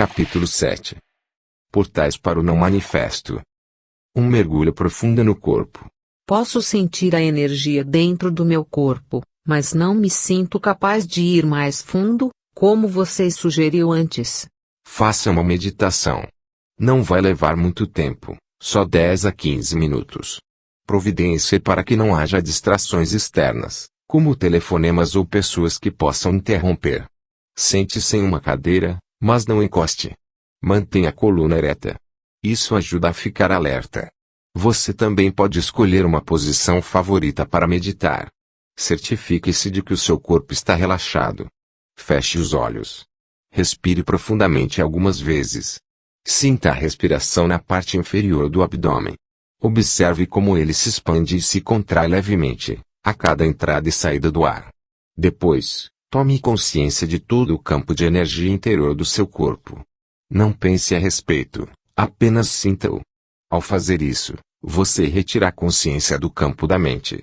Capítulo 7. Portais para o não manifesto. Um mergulho profundo no corpo. Posso sentir a energia dentro do meu corpo, mas não me sinto capaz de ir mais fundo, como você sugeriu antes. Faça uma meditação. Não vai levar muito tempo, só 10 a 15 minutos. Providência para que não haja distrações externas, como telefonemas ou pessoas que possam interromper. Sente-se em uma cadeira, mas não encoste. Mantenha a coluna ereta. Isso ajuda a ficar alerta. Você também pode escolher uma posição favorita para meditar. Certifique-se de que o seu corpo está relaxado. Feche os olhos. Respire profundamente algumas vezes. Sinta a respiração na parte inferior do abdômen. Observe como ele se expande e se contrai levemente, a cada entrada e saída do ar. Depois, tome consciência de todo o campo de energia interior do seu corpo. Não pense a respeito, apenas sinta-o. Ao fazer isso, você retira a consciência do campo da mente.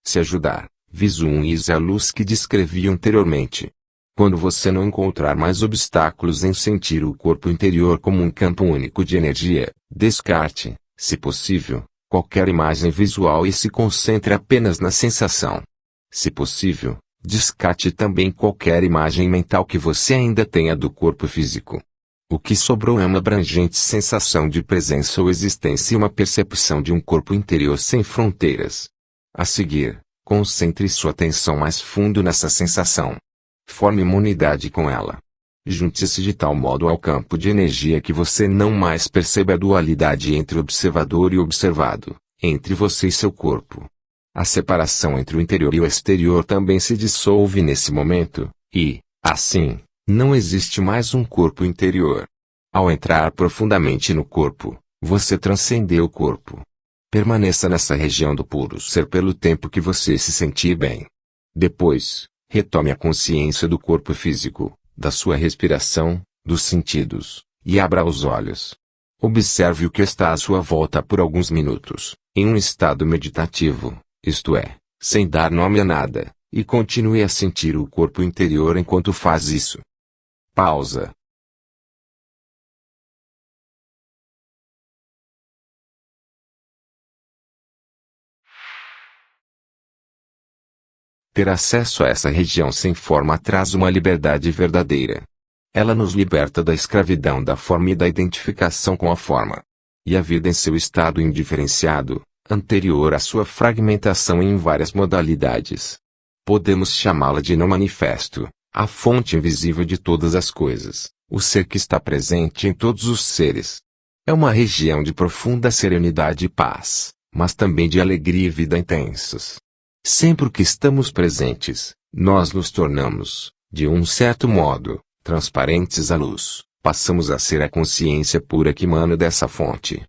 Se ajudar, visualize a luz que descrevi anteriormente. Quando você não encontrar mais obstáculos em sentir o corpo interior como um campo único de energia, descarte, se possível, qualquer imagem visual e se concentre apenas na sensação. Se possível, descarte também qualquer imagem mental que você ainda tenha do corpo físico. O que sobrou é uma abrangente sensação de presença ou existência e uma percepção de um corpo interior sem fronteiras. A seguir, concentre sua atenção mais fundo nessa sensação. Forme uma unidade com ela. Junte-se de tal modo ao campo de energia que você não mais percebe a dualidade entre observador e observado, entre você e seu corpo. A separação entre o interior e o exterior também se dissolve nesse momento, e, assim, não existe mais um corpo interior. Ao entrar profundamente no corpo, você transcendeu o corpo. Permaneça nessa região do puro ser pelo tempo que você se sentir bem. Depois, retome a consciência do corpo físico, da sua respiração, dos sentidos, e abra os olhos. Observe o que está à sua volta por alguns minutos, em um estado meditativo, isto é, sem dar nome a nada, e continue a sentir o corpo interior enquanto faz isso. Pausa. Ter acesso a essa região sem forma traz uma liberdade verdadeira. Ela nos liberta da escravidão da forma e da identificação com a forma. E a vida em seu estado indiferenciado, anterior à sua fragmentação em várias modalidades. Podemos chamá-la de não manifesto, a fonte invisível de todas as coisas, o ser que está presente em todos os seres. É uma região de profunda serenidade e paz, mas também de alegria e vida intensas. Sempre que estamos presentes, nós nos tornamos, de um certo modo, transparentes à luz, passamos a ser a consciência pura que emana dessa fonte.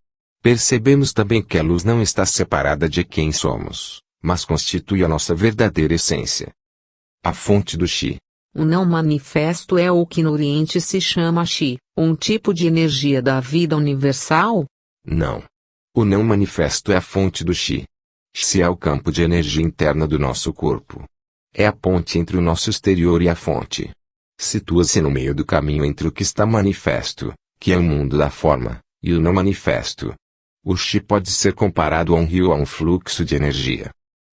Percebemos também que a luz não está separada de quem somos, mas constitui a nossa verdadeira essência. A fonte do Chi. O não manifesto é o que no Oriente se chama Chi, um tipo de energia da vida universal? Não. O não manifesto é a fonte do Chi. Chi é o campo de energia interna do nosso corpo. É a ponte entre o nosso exterior e a fonte. Situa-se no meio do caminho entre o que está manifesto, que é o mundo da forma, e o não manifesto. O Chi pode ser comparado a um rio ou a um fluxo de energia.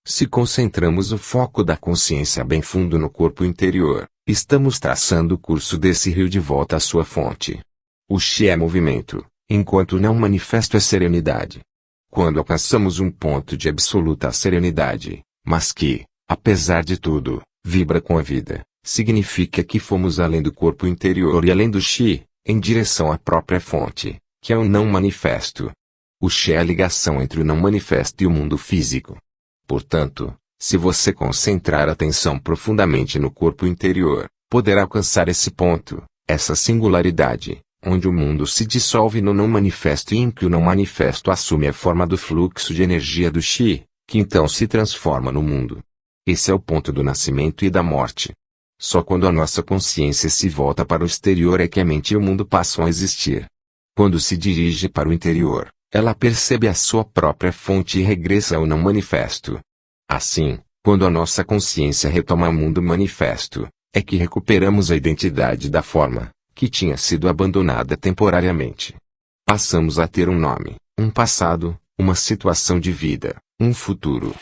Se concentramos o foco da consciência bem fundo no corpo interior, estamos traçando o curso desse rio de volta à sua fonte. O Chi é movimento, enquanto o não manifesto é serenidade. Quando alcançamos um ponto de absoluta serenidade, mas que, apesar de tudo, vibra com a vida, significa que fomos além do corpo interior e além do Chi, em direção à própria fonte, que é o não manifesto. O Chi é a ligação entre o não manifesto e o mundo físico. Portanto, se você concentrar a atenção profundamente no corpo interior, poderá alcançar esse ponto, essa singularidade, onde o mundo se dissolve no não manifesto e em que o não manifesto assume a forma do fluxo de energia do Chi, que então se transforma no mundo. Esse é o ponto do nascimento e da morte. Só quando a nossa consciência se volta para o exterior é que a mente e o mundo passam a existir. Quando se dirige para o interior, ela percebe a sua própria fonte e regressa ao não manifesto. Assim, quando a nossa consciência retoma o mundo manifesto, é que recuperamos a identidade da forma, que tinha sido abandonada temporariamente. Passamos a ter um nome, um passado, uma situação de vida, um futuro.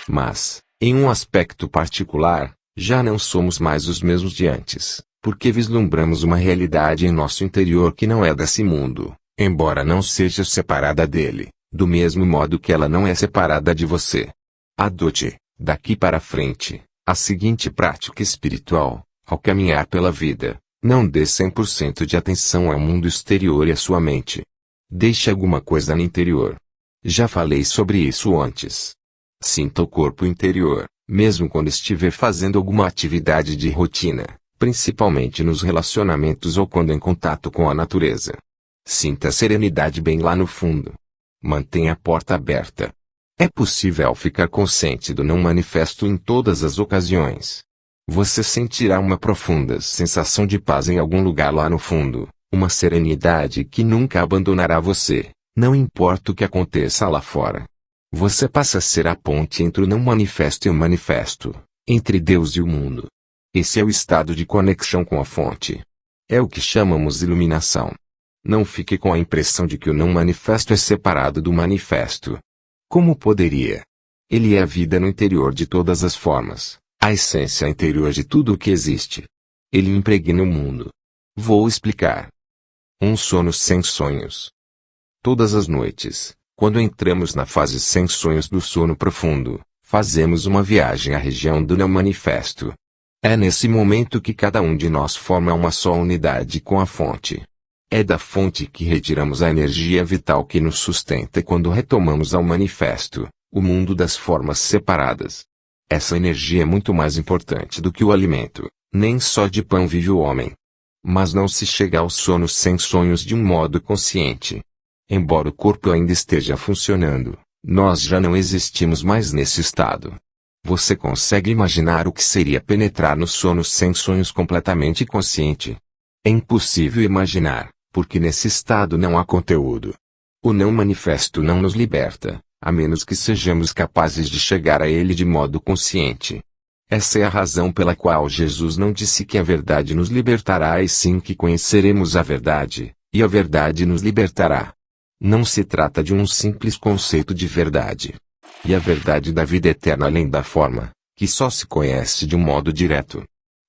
Mas, em um aspecto particular, já não somos mais os mesmos de antes, porque vislumbramos uma realidade em nosso interior que não é desse mundo, embora não seja separada dele, do mesmo modo que ela não é separada de você. Adote, daqui para frente, a seguinte prática espiritual: ao caminhar pela vida, não dê 100% de atenção ao mundo exterior e à sua mente. Deixe alguma coisa no interior. Já falei sobre isso antes. Sinta o corpo interior, mesmo quando estiver fazendo alguma atividade de rotina, principalmente nos relacionamentos ou quando em contato com a natureza. Sinta a serenidade bem lá no fundo. Mantenha a porta aberta. É possível ficar consciente do não manifesto em todas as ocasiões. Você sentirá uma profunda sensação de paz em algum lugar lá no fundo, uma serenidade que nunca abandonará você, não importa o que aconteça lá fora. Você passa a ser a ponte entre o não manifesto e o manifesto, entre Deus e o mundo. Esse é o estado de conexão com a fonte. É o que chamamos de iluminação. Não fique com a impressão de que o não manifesto é separado do manifesto. Como poderia? Ele é a vida no interior de todas as formas, a essência interior de tudo o que existe. Ele impregna o mundo. Vou explicar. Um sono sem sonhos. Todas as noites, quando entramos na fase sem sonhos do sono profundo, fazemos uma viagem à região do não manifesto. É nesse momento que cada um de nós forma uma só unidade com a fonte. É da fonte que retiramos a energia vital que nos sustenta quando retomamos ao manifesto, o mundo das formas separadas. Essa energia é muito mais importante do que o alimento, nem só de pão vive o homem. Mas não se chega ao sono sem sonhos de um modo consciente. Embora o corpo ainda esteja funcionando, nós já não existimos mais nesse estado. Você consegue imaginar o que seria penetrar no sono sem sonhos completamente consciente? É impossível imaginar, porque nesse estado não há conteúdo. O não manifesto não nos liberta, a menos que sejamos capazes de chegar a ele de modo consciente. Essa é a razão pela qual Jesus não disse que a verdade nos libertará e sim que conheceremos a verdade, e a verdade nos libertará. Não se trata de um simples conceito de verdade. E a verdade da vida eterna além da forma, que só se conhece de um modo direto.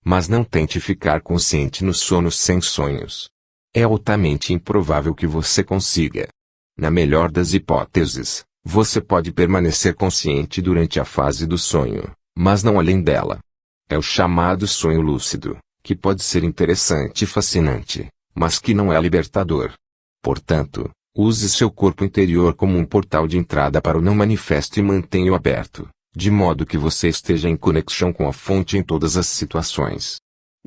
Mas não tente ficar consciente no sono sem sonhos. É altamente improvável que você consiga. Na melhor das hipóteses, você pode permanecer consciente durante a fase do sonho, mas não além dela. É o chamado sonho lúcido, que pode ser interessante e fascinante, mas que não é libertador. Portanto, use seu corpo interior como um portal de entrada para o não manifesto e mantenha-o aberto, de modo que você esteja em conexão com a fonte em todas as situações.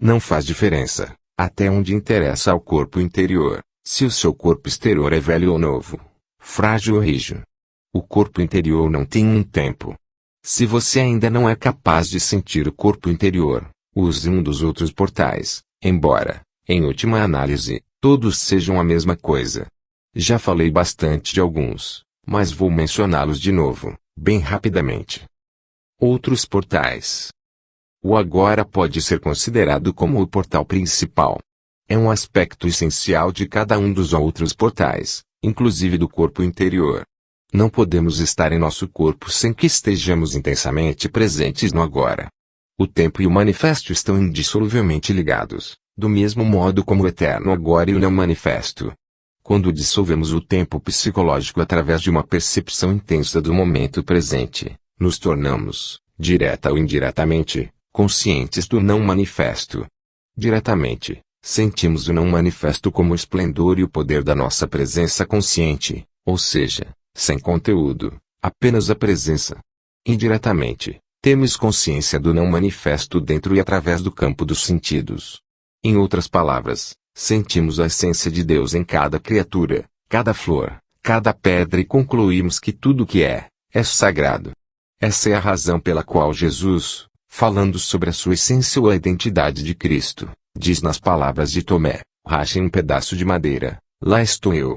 Não faz diferença, até onde interessa ao corpo interior, se o seu corpo exterior é velho ou novo, frágil ou rígido. O corpo interior não tem um tempo. Se você ainda não é capaz de sentir o corpo interior, use um dos outros portais, embora, em última análise, todos sejam a mesma coisa. Já falei bastante de alguns, mas vou mencioná-los de novo, bem rapidamente. Outros portais. O agora pode ser considerado como o portal principal. É um aspecto essencial de cada um dos outros portais, inclusive do corpo interior. Não podemos estar em nosso corpo sem que estejamos intensamente presentes no agora. O tempo e o manifesto estão indissoluvelmente ligados, do mesmo modo como o eterno agora e o não manifesto. Quando dissolvemos o tempo psicológico através de uma percepção intensa do momento presente, nos tornamos, direta ou indiretamente, conscientes do não manifesto. Diretamente, sentimos o não manifesto como o esplendor e o poder da nossa presença consciente, ou seja, sem conteúdo, apenas a presença. Indiretamente, temos consciência do não manifesto dentro e através do campo dos sentidos. Em outras palavras, sentimos a essência de Deus em cada criatura, cada flor, cada pedra e concluímos que tudo o que é sagrado. Essa é a razão pela qual Jesus, falando sobre a sua essência ou a identidade de Cristo, diz nas palavras de Tomé: rachem um pedaço de madeira, lá estou eu.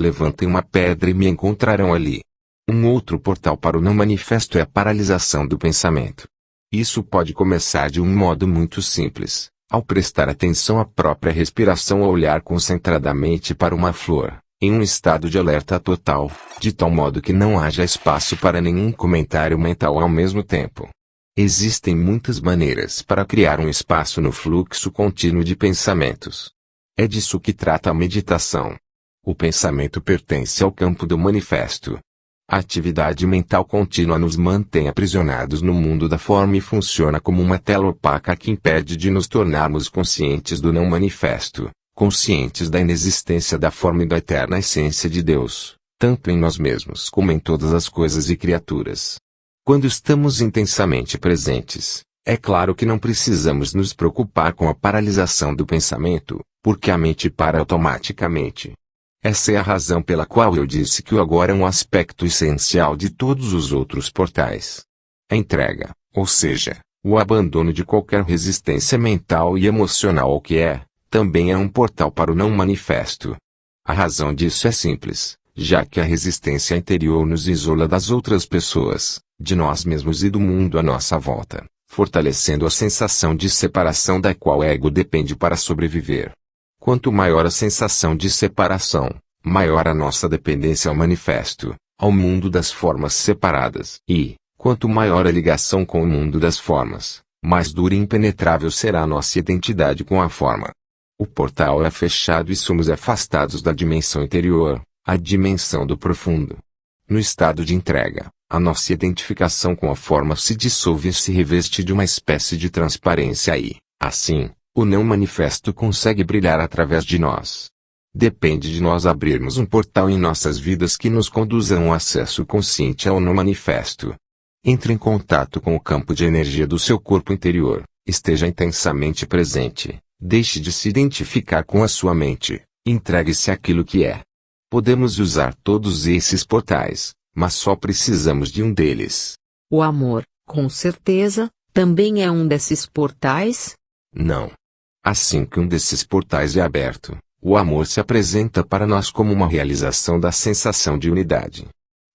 Levantem uma pedra e me encontrarão ali. Um outro portal para o não manifesto é a paralisação do pensamento. Isso pode começar de um modo muito simples, Ao prestar atenção à própria respiração ou olhar concentradamente para uma flor, em um estado de alerta total, de tal modo que não haja espaço para nenhum comentário mental ao mesmo tempo. Existem muitas maneiras para criar um espaço no fluxo contínuo de pensamentos. É disso que trata a meditação. O pensamento pertence ao campo do manifesto. A atividade mental contínua nos mantém aprisionados no mundo da forma e funciona como uma tela opaca que impede de nos tornarmos conscientes do não manifesto, conscientes da inexistência da forma e da eterna essência de Deus, tanto em nós mesmos como em todas as coisas e criaturas. Quando estamos intensamente presentes, é claro que não precisamos nos preocupar com a paralisação do pensamento, porque a mente para automaticamente. Essa é a razão pela qual eu disse que o agora é um aspecto essencial de todos os outros portais. A entrega, ou seja, o abandono de qualquer resistência mental e emocional ao que é, também é um portal para o não manifesto. A razão disso é simples, já que a resistência interior nos isola das outras pessoas, de nós mesmos e do mundo à nossa volta, fortalecendo a sensação de separação da qual o ego depende para sobreviver. Quanto maior a sensação de separação, maior a nossa dependência ao manifesto, ao mundo das formas separadas. E, quanto maior a ligação com o mundo das formas, mais dura e impenetrável será a nossa identidade com a forma. O portal é fechado e somos afastados da dimensão interior, a dimensão do profundo. No estado de entrega, a nossa identificação com a forma se dissolve e se reveste de uma espécie de transparência e, assim, o não manifesto consegue brilhar através de nós. Depende de nós abrirmos um portal em nossas vidas que nos conduza a um acesso consciente ao não manifesto. Entre em contato com o campo de energia do seu corpo interior, esteja intensamente presente, deixe de se identificar com a sua mente, entregue-se àquilo que é. Podemos usar todos esses portais, mas só precisamos de um deles. O amor, com certeza, também é um desses portais? Não. Assim que um desses portais é aberto, o amor se apresenta para nós como uma realização da sensação de unidade.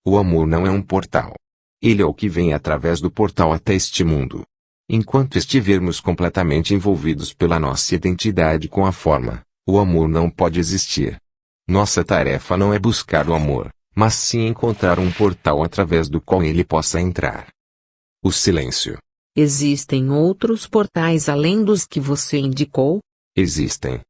O amor não é um portal. Ele é o que vem através do portal até este mundo. Enquanto estivermos completamente envolvidos pela nossa identidade com a forma, o amor não pode existir. Nossa tarefa não é buscar o amor, mas sim encontrar um portal através do qual ele possa entrar. O silêncio. Existem outros portais além dos que você indicou? Existem.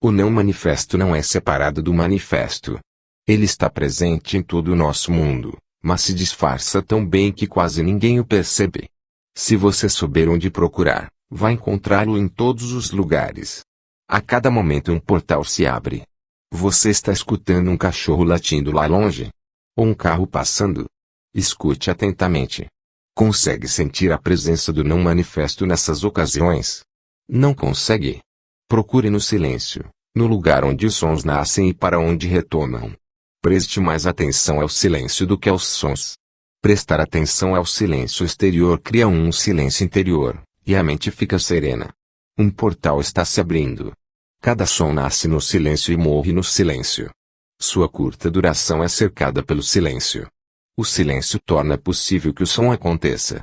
O não manifesto não é separado do manifesto. Ele está presente em todo o nosso mundo, mas se disfarça tão bem que quase ninguém o percebe. Se você souber onde procurar, vai encontrá-lo em todos os lugares. A cada momento um portal se abre. Você está escutando um cachorro latindo lá longe? Ou um carro passando? Escute atentamente. Consegue sentir a presença do não manifesto nessas ocasiões? Não consegue? Procure no silêncio, no lugar onde os sons nascem e para onde retornam. Preste mais atenção ao silêncio do que aos sons. Prestar atenção ao silêncio exterior cria um silêncio interior, e a mente fica serena. Um portal está se abrindo. Cada som nasce no silêncio e morre no silêncio. Sua curta duração é cercada pelo silêncio. O silêncio torna possível que o som aconteça.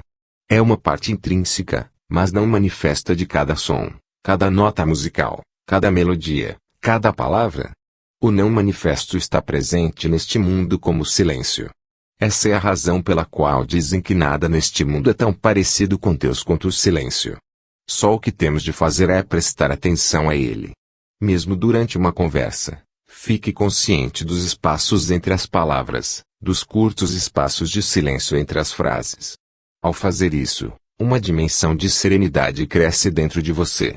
É uma parte intrínseca, mas não manifesta de cada som, cada nota musical, cada melodia, cada palavra. O não manifesto está presente neste mundo como silêncio. Essa é a razão pela qual dizem que nada neste mundo é tão parecido com Deus quanto o silêncio. Só o que temos de fazer é prestar atenção a ele. Mesmo durante uma conversa, fique consciente dos espaços entre as palavras, dos curtos espaços de silêncio entre as frases. Ao fazer isso, uma dimensão de serenidade cresce dentro de você.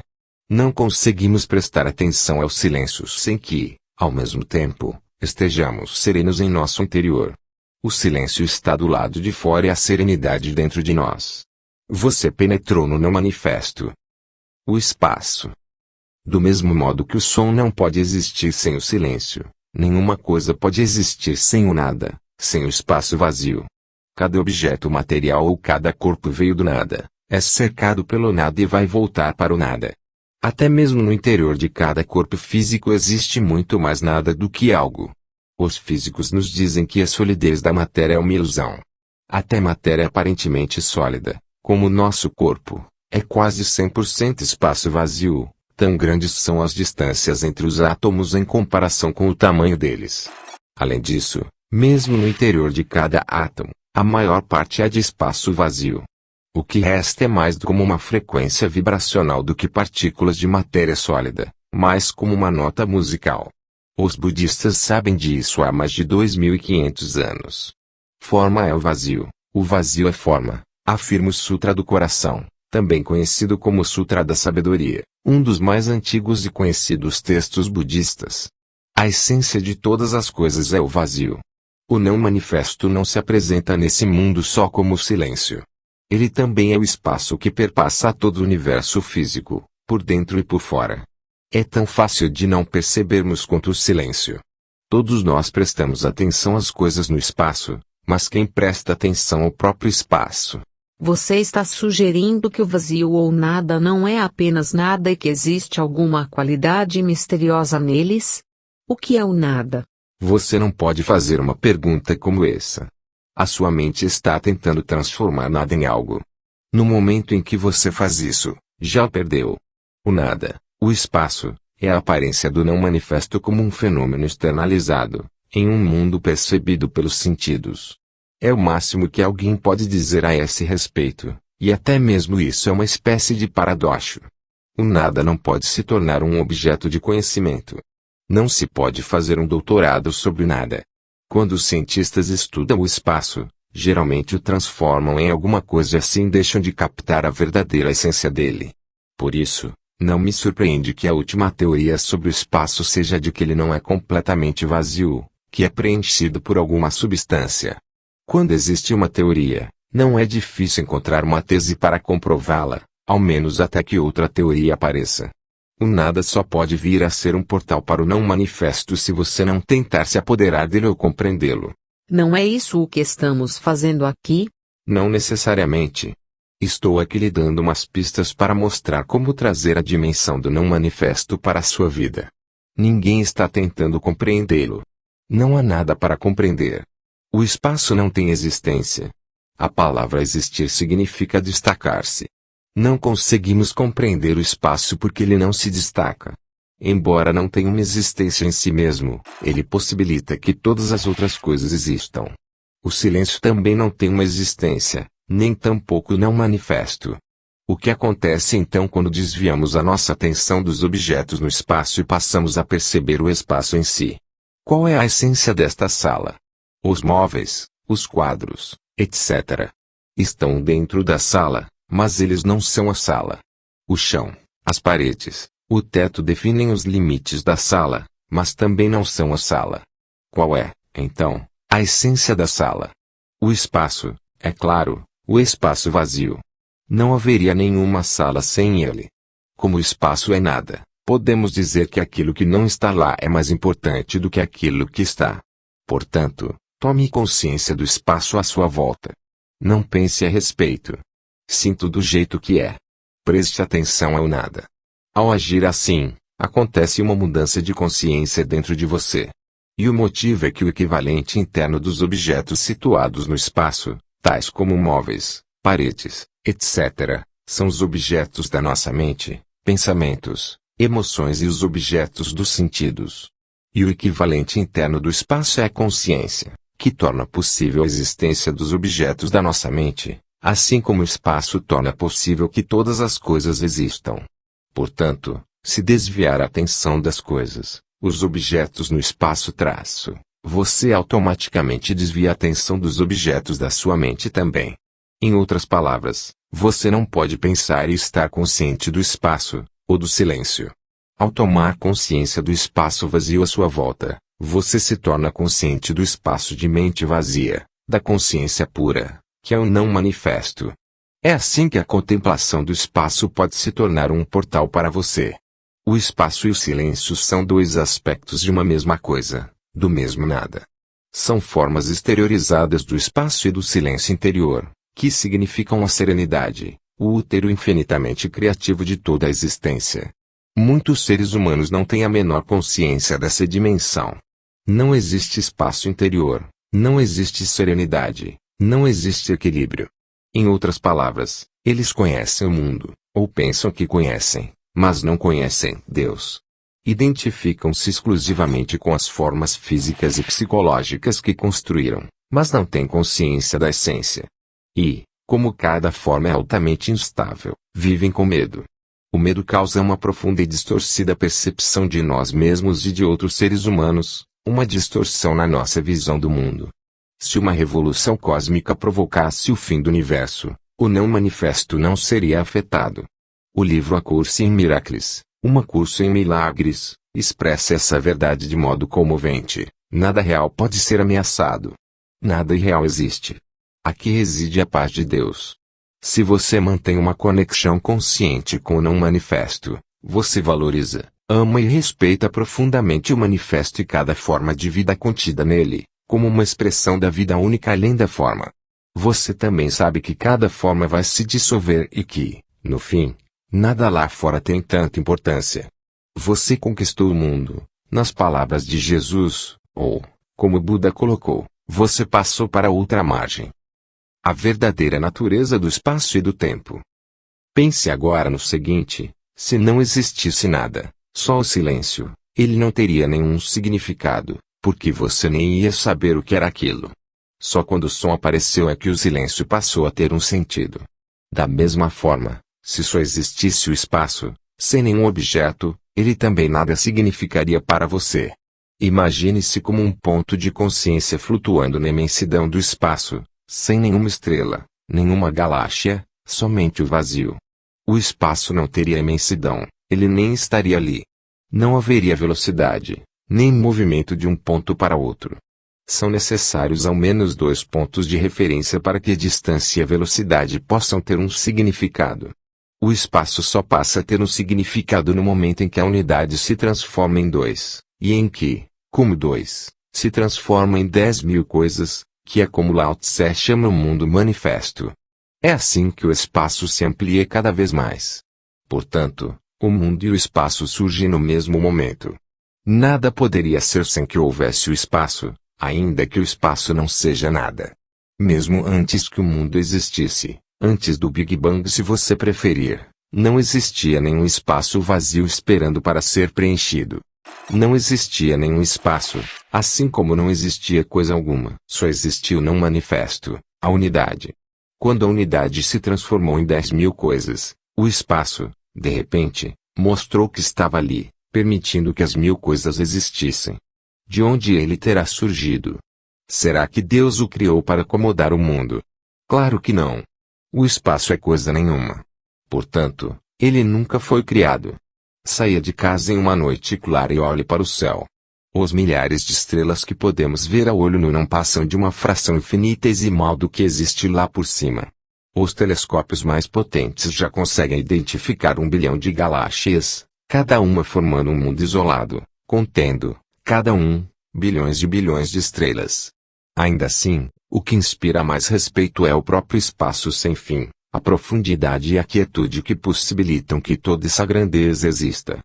Não conseguimos prestar atenção aos silêncios sem que, ao mesmo tempo, estejamos serenos em nosso interior. O silêncio está do lado de fora e a serenidade dentro de nós. Você penetrou no não manifesto. O espaço. Do mesmo modo que o som não pode existir sem o silêncio, nenhuma coisa pode existir sem o nada, sem o espaço vazio. Cada objeto material ou cada corpo veio do nada, é cercado pelo nada e vai voltar para o nada. Até mesmo no interior de cada corpo físico existe muito mais nada do que algo. Os físicos nos dizem que a solidez da matéria é uma ilusão. Até matéria aparentemente sólida, como o nosso corpo, é quase 100% espaço vazio, Tão grandes são as distâncias entre os átomos em comparação com o tamanho deles. Além disso, mesmo no interior de cada átomo, a maior parte é de espaço vazio. O que resta é mais como uma frequência vibracional do que partículas de matéria sólida, mais como uma nota musical. Os budistas sabem disso há mais de 2.500 anos. Forma é o vazio é forma, afirma o Sutra do Coração, também conhecido como Sutra da Sabedoria, um dos mais antigos e conhecidos textos budistas. A essência de todas as coisas é o vazio. O não manifesto não se apresenta nesse mundo só como o silêncio. Ele também é o espaço que perpassa todo o universo físico, por dentro e por fora. É tão fácil de não percebermos quanto o silêncio. Todos nós prestamos atenção às coisas no espaço, mas quem presta atenção ao próprio espaço? Você está sugerindo que o vazio ou nada não é apenas nada e que existe alguma qualidade misteriosa neles? O que é o nada? Você não pode fazer uma pergunta como essa. A sua mente está tentando transformar nada em algo. No momento em que você faz isso, já o perdeu. O nada, o espaço, é a aparência do não manifesto como um fenômeno externalizado, em um mundo percebido pelos sentidos. É o máximo que alguém pode dizer a esse respeito, e até mesmo isso é uma espécie de paradoxo. O nada não pode se tornar um objeto de conhecimento. Não se pode fazer um doutorado sobre nada. Quando os cientistas estudam o espaço, geralmente o transformam em alguma coisa e assim deixam de captar a verdadeira essência dele. Por isso, não me surpreende que a última teoria sobre o espaço seja de que ele não é completamente vazio, que é preenchido por alguma substância. Quando existe uma teoria, não é difícil encontrar uma tese para comprová-la, ao menos até que outra teoria apareça. O nada só pode vir a ser um portal para o não manifesto se você não tentar se apoderar dele ou compreendê-lo. Não é isso o que estamos fazendo aqui? Não necessariamente. Estou aqui lhe dando umas pistas para mostrar como trazer a dimensão do não manifesto para a sua vida. Ninguém está tentando compreendê-lo. Não há nada para compreender. O espaço não tem existência. A palavra existir significa destacar-se. Não conseguimos compreender o espaço porque ele não se destaca. Embora não tenha uma existência em si mesmo, ele possibilita que todas as outras coisas existam. O silêncio também não tem uma existência, nem tampouco o não manifesto. O que acontece então quando desviamos a nossa atenção dos objetos no espaço e passamos a perceber o espaço em si? Qual é a essência desta sala? Os móveis, os quadros, etc. estão dentro da sala, mas eles não são a sala. O chão, as paredes, o teto definem os limites da sala, mas também não são a sala. Qual é, então, a essência da sala? O espaço, é claro, o espaço vazio. Não haveria nenhuma sala sem ele. Como o espaço é nada, podemos dizer que aquilo que não está lá é mais importante do que aquilo que está. Portanto, tome consciência do espaço à sua volta. Não pense a respeito. Sinto do jeito que é. Preste atenção ao nada. Ao agir assim, acontece uma mudança de consciência dentro de você. E o motivo é que o equivalente interno dos objetos situados no espaço, tais como móveis, paredes, etc., são os objetos da nossa mente, pensamentos, emoções e os objetos dos sentidos. E o equivalente interno do espaço é a consciência, que torna possível a existência dos objetos da nossa mente, assim como o espaço torna possível que todas as coisas existam. Portanto, se desviar a atenção das coisas, os objetos no espaço você automaticamente desvia a atenção dos objetos da sua mente também. Em outras palavras, você não pode pensar e estar consciente do espaço, ou do silêncio. Ao tomar consciência do espaço vazio à sua volta, você se torna consciente do espaço de mente vazia, da consciência pura, que é o não manifesto. É assim que a contemplação do espaço pode se tornar um portal para você. O espaço e o silêncio são dois aspectos de uma mesma coisa, do mesmo nada. São formas exteriorizadas do espaço e do silêncio interior, que significam a serenidade, o útero infinitamente criativo de toda a existência. Muitos seres humanos não têm a menor consciência dessa dimensão. Não existe espaço interior, não existe serenidade, não existe equilíbrio. Em outras palavras, eles conhecem o mundo, ou pensam que conhecem, mas não conhecem Deus. Identificam-se exclusivamente com as formas físicas e psicológicas que construíram, mas não têm consciência da essência. E, como cada forma é altamente instável, vivem com medo. O medo causa uma profunda e distorcida percepção de nós mesmos e de outros seres humanos, uma distorção na nossa visão do mundo. Se uma revolução cósmica provocasse o fim do universo, o não manifesto não seria afetado. O livro A Curso em Miracles, Uma Curso em Milagres, expressa essa verdade de modo comovente. Nada real pode ser ameaçado. Nada irreal existe. Aqui reside a paz de Deus. Se você mantém uma conexão consciente com o não manifesto, você valoriza, ama e respeita profundamente o manifesto e cada forma de vida contida nele, como uma expressão da vida única além da forma. Você também sabe que cada forma vai se dissolver e que, no fim, nada lá fora tem tanta importância. Você conquistou o mundo, nas palavras de Jesus, ou, como Buda colocou, você passou para outra margem. A verdadeira natureza do espaço e do tempo. Pense agora no seguinte: se não existisse nada, só o silêncio, ele não teria nenhum significado, porque você nem ia saber o que era aquilo. Só quando o som apareceu é que o silêncio passou a ter um sentido. Da mesma forma, se só existisse o espaço, sem nenhum objeto, ele também nada significaria para você. Imagine-se como um ponto de consciência flutuando na imensidão do espaço, sem nenhuma estrela, nenhuma galáxia, somente o vazio. O espaço não teria imensidão, ele nem estaria ali. Não haveria velocidade, nem movimento de um ponto para outro. São necessários ao menos dois pontos de referência para que a distância e a velocidade possam ter um significado. O espaço só passa a ter um significado no momento em que a unidade se transforma em dois, e em que, como dois, se transforma em 10.000 coisas, que é como Lao Tse chama o mundo manifesto. É assim que o espaço se amplia cada vez mais. Portanto, o mundo e o espaço surgem no mesmo momento. Nada poderia ser sem que houvesse o espaço, ainda que o espaço não seja nada. Mesmo antes que o mundo existisse, antes do Big Bang se você preferir, não existia nenhum espaço vazio esperando para ser preenchido. Não existia nenhum espaço, assim como não existia coisa alguma. Só existia o não manifesto, a unidade. Quando a unidade se transformou em 10.000 coisas, o espaço, de repente, mostrou que estava ali, permitindo que as 1.000 coisas existissem. De onde ele terá surgido? Será que Deus o criou para acomodar o mundo? Claro que não. O espaço é coisa nenhuma. Portanto, ele nunca foi criado. Saia de casa em uma noite clara e olhe para o céu. Os milhares de estrelas que podemos ver a olho nu não passam de uma fração infinitesimal do que existe lá por cima. Os telescópios mais potentes já conseguem identificar 1 bilhão de galáxias, cada uma formando um mundo isolado, contendo, cada um, bilhões de estrelas. Ainda assim, o que inspira mais respeito é o próprio espaço sem fim, a profundidade e a quietude que possibilitam que toda essa grandeza exista.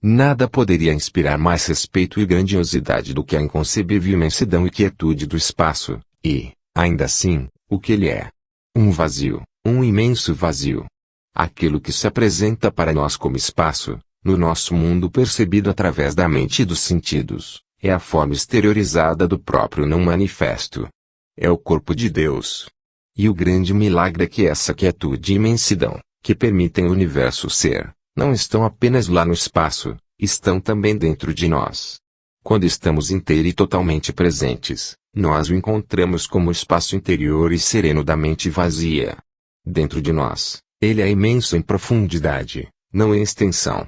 Nada poderia inspirar mais respeito e grandiosidade do que a inconcebível imensidão e quietude do espaço, e, ainda assim, o que ele é. Um vazio, um imenso vazio. Aquilo que se apresenta para nós como espaço, no nosso mundo percebido através da mente e dos sentidos, é a forma exteriorizada do próprio não manifesto. É o corpo de Deus. E o grande milagre é que essa quietude e imensidão, que permitem o universo ser, não estão apenas lá no espaço, estão também dentro de nós. Quando estamos inteiro e totalmente presentes, nós o encontramos como o espaço interior e sereno da mente vazia. Dentro de nós, ele é imenso em profundidade, não em extensão.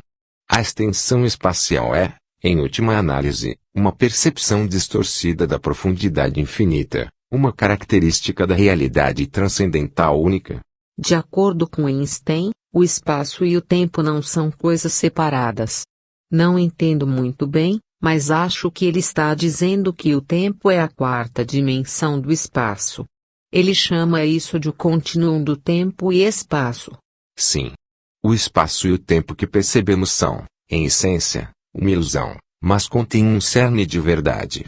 A extensão espacial é, em última análise, uma percepção distorcida da profundidade infinita, uma característica da realidade transcendental única. De acordo com Einstein, o espaço e o tempo não são coisas separadas. Não entendo muito bem, mas acho que ele está dizendo que o tempo é a quarta dimensão do espaço. Ele chama isso de o continuum do tempo e espaço. Sim. O espaço e o tempo que percebemos são, em essência, uma ilusão, mas contêm um cerne de verdade.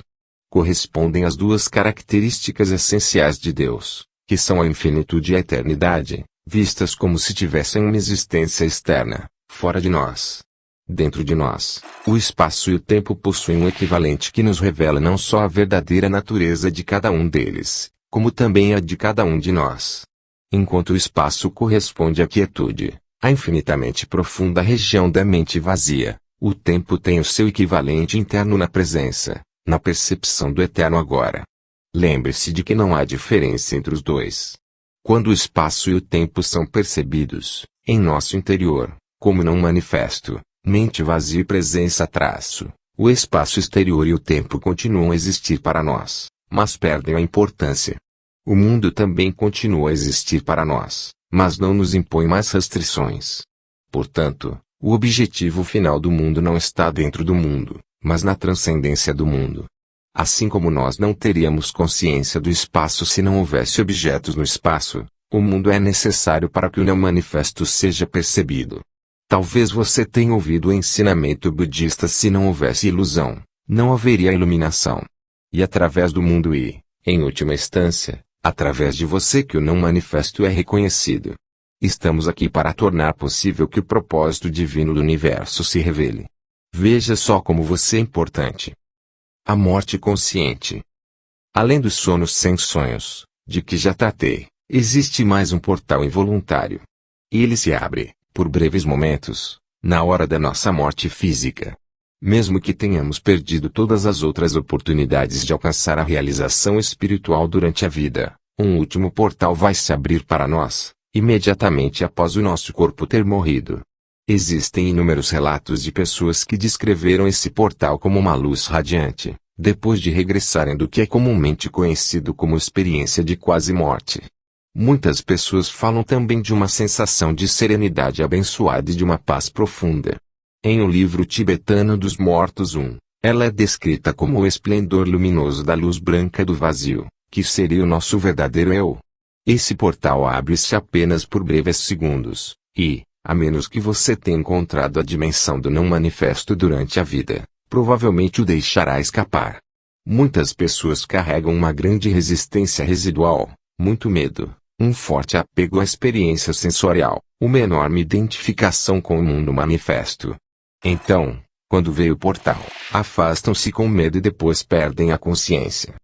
Correspondem às duas características essenciais de Deus, que são a infinitude e a eternidade, vistas como se tivessem uma existência externa, fora de nós. Dentro de nós, o espaço e o tempo possuem um equivalente que nos revela não só a verdadeira natureza de cada um deles, como também a de cada um de nós. Enquanto o espaço corresponde à quietude, a infinitamente profunda região da mente vazia, o tempo tem o seu equivalente interno na presença, na percepção do eterno agora. Lembre-se de que não há diferença entre os dois. Quando o espaço e o tempo são percebidos, em nosso interior, como não manifesto, mente vazia e presença traço, o espaço exterior e o tempo continuam a existir para nós, mas perdem a importância. O mundo também continua a existir para nós, mas não nos impõe mais restrições. Portanto, o objetivo final do mundo não está dentro do mundo, mas na transcendência do mundo. Assim como nós não teríamos consciência do espaço se não houvesse objetos no espaço, o mundo é necessário para que o não manifesto seja percebido. Talvez você tenha ouvido o ensinamento budista: se não houvesse ilusão, não haveria iluminação. E através do mundo e, em última instância, através de você que o não manifesto é reconhecido. Estamos aqui para tornar possível que o propósito divino do universo se revele. Veja só como você é importante. A morte consciente. Além dos sonos sem sonhos, de que já tratei, existe mais um portal involuntário. Ele se abre, por breves momentos, na hora da nossa morte física. Mesmo que tenhamos perdido todas as outras oportunidades de alcançar a realização espiritual durante a vida, um último portal vai se abrir para nós, imediatamente após o nosso corpo ter morrido. Existem inúmeros relatos de pessoas que descreveram esse portal como uma luz radiante, depois de regressarem do que é comumente conhecido como experiência de quase morte. Muitas pessoas falam também de uma sensação de serenidade abençoada e de uma paz profunda. Em O Livro Tibetano dos Mortos 1, ela é descrita como o esplendor luminoso da luz branca do vazio, que seria o nosso verdadeiro eu. Esse portal abre-se apenas por breves segundos, e, a menos que você tenha encontrado a dimensão do não manifesto durante a vida, provavelmente o deixará escapar. Muitas pessoas carregam uma grande resistência residual, muito medo, um forte apego à experiência sensorial, uma enorme identificação com o mundo manifesto. Então, quando vê o portal, afastam-se com medo e depois perdem a consciência.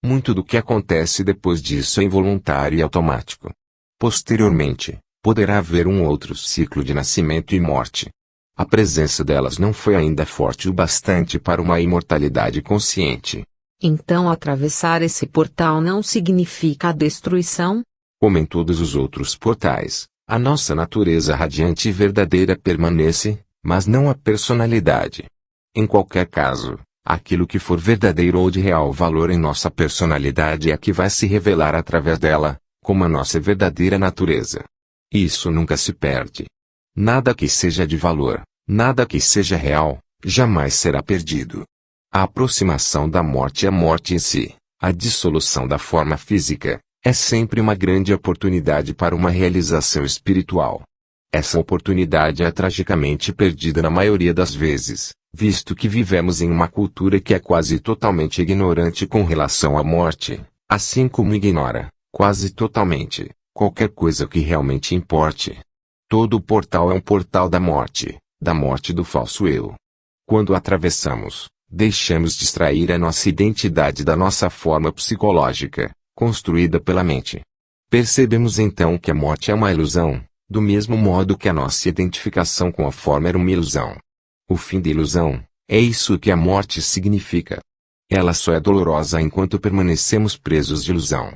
Muito do que acontece depois disso é involuntário e automático. Posteriormente, poderá haver um outro ciclo de nascimento e morte. A presença delas não foi ainda forte o bastante para uma imortalidade consciente. Então atravessar esse portal não significa a destruição? Como em todos os outros portais, a nossa natureza radiante e verdadeira permanece, mas não a personalidade. Em qualquer caso, aquilo que for verdadeiro ou de real valor em nossa personalidade é que vai se revelar através dela, como a nossa verdadeira natureza. Isso nunca se perde. Nada que seja de valor, nada que seja real, jamais será perdido. A aproximação da morte é a morte em si, a dissolução da forma física, é sempre uma grande oportunidade para uma realização espiritual. Essa oportunidade é tragicamente perdida na maioria das vezes, visto que vivemos em uma cultura que é quase totalmente ignorante com relação à morte, assim como ignora, quase totalmente, qualquer coisa que realmente importe. Todo portal é um portal da morte do falso eu. Quando atravessamos, deixamos distrair a nossa identidade da nossa forma psicológica, construída pela mente. Percebemos então que a morte é uma ilusão, do mesmo modo que a nossa identificação com a forma era uma ilusão. O fim da ilusão, é isso que a morte significa. Ela só é dolorosa enquanto permanecemos presos de ilusão.